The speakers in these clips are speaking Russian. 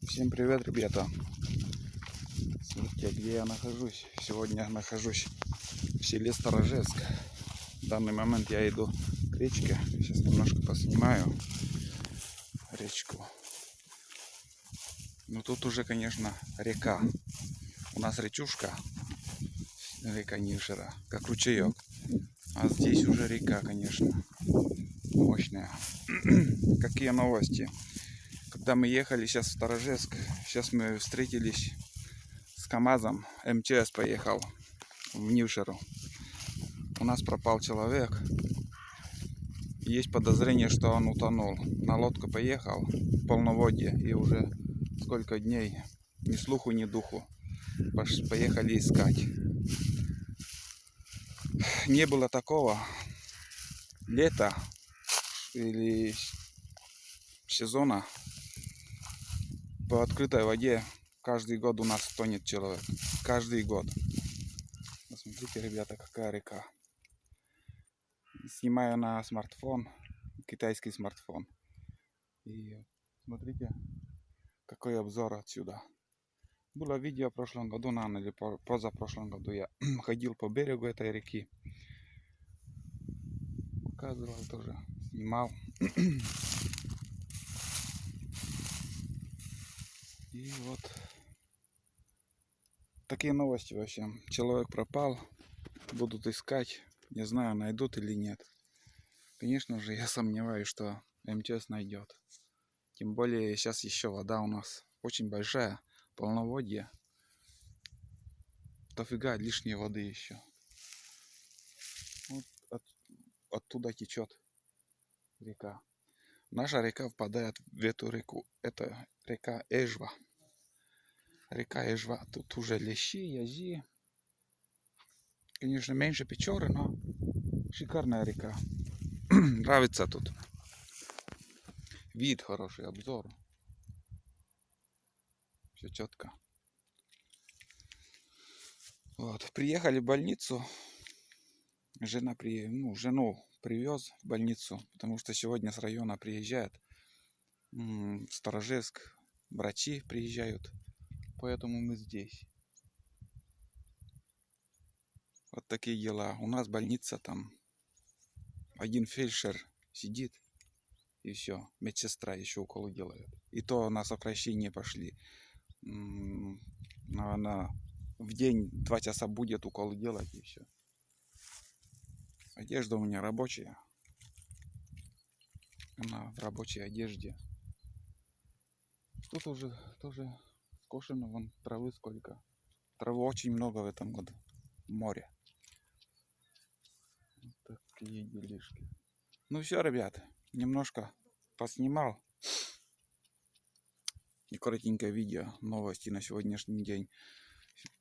Всем привет, ребята! Смотрите, где я нахожусь. Сегодня нахожусь в селе Сторожевск. В данный момент я иду к речке. Сейчас немножко поснимаю речку. Но тут уже, конечно, река. У нас речушка, река Нившера, как ручеек. А здесь уже река, конечно, мощная. Какие новости? Когда мы ехали сейчас в Сторожевск, сейчас мы встретились с КамАЗом. МЧС поехал в Нившеру. У нас пропал человек. Есть подозрение, что он утонул. На лодку поехал в полноводье, и уже сколько дней ни слуху, ни духу. Поехали искать. Не было такого лета или сезона по открытой воде. Каждый год у нас тонет человек. Каждый год. Посмотрите, ребята, какая река. Снимаю на смартфон, китайский смартфон. И смотрите, какой обзор отсюда. Было видео в прошлом году, наверное, или позапрошлом году. Я ходил по берегу этой реки. Показывал тоже, снимал. И вот такие новости вообще. Человек пропал, будут искать. Не знаю, найдут или нет. Конечно же, я сомневаюсь, что МЧС найдет. Тем более сейчас еще вода у нас очень большая, полноводье. Дофига лишней воды еще. Вот оттуда течет река. Наша река впадает в эту реку. Это река Эжва. Река Эжва. Тут уже лещи, язи. Конечно, меньше Печоры, но шикарная река. Нравится тут. Вид хороший, обзор. Все четко. Вот. Приехали в больницу. Жену привез в больницу, потому что сегодня с района приезжает в Сторожевск. Врачи приезжают. Поэтому мы здесь. Вот такие дела. У нас больница, там один фельдшер сидит, и все. Медсестра еще уколы делает. И то на сокращение пошли. Она в день 2 часа будет уколы делать, и все. Одежда у меня рабочая. Она в рабочей одежде. Тут уже тоже скошено, вон травы сколько. Травы очень много в этом году. Море. Вот такие делишки. Ну все, ребят, немножко поснимал. И коротенькое видео, новости на сегодняшний день.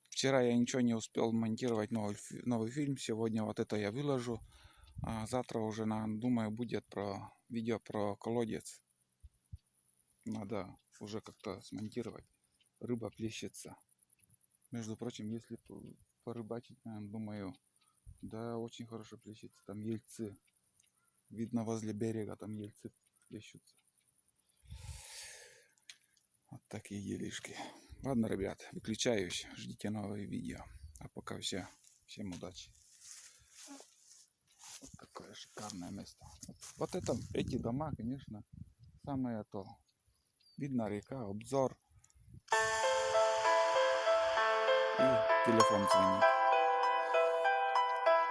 Вчера я ничего не успел монтировать новый фильм. Сегодня вот это я выложу. А завтра уже, думаю, будет видео про колодец. Надо уже как-то смонтировать. Рыба плещется. Между прочим, если порыбачить, думаю, да, очень хорошо плещется. Там ельцы. Видно, возле берега там ельцы плещутся. Вот такие делишки. Ладно, ребят, выключаюсь. Ждите новые видео. А пока все. Всем удачи. Вот такое шикарное место. Вот это, эти дома, конечно, самое то. Видно река, обзор. И телефон звонит.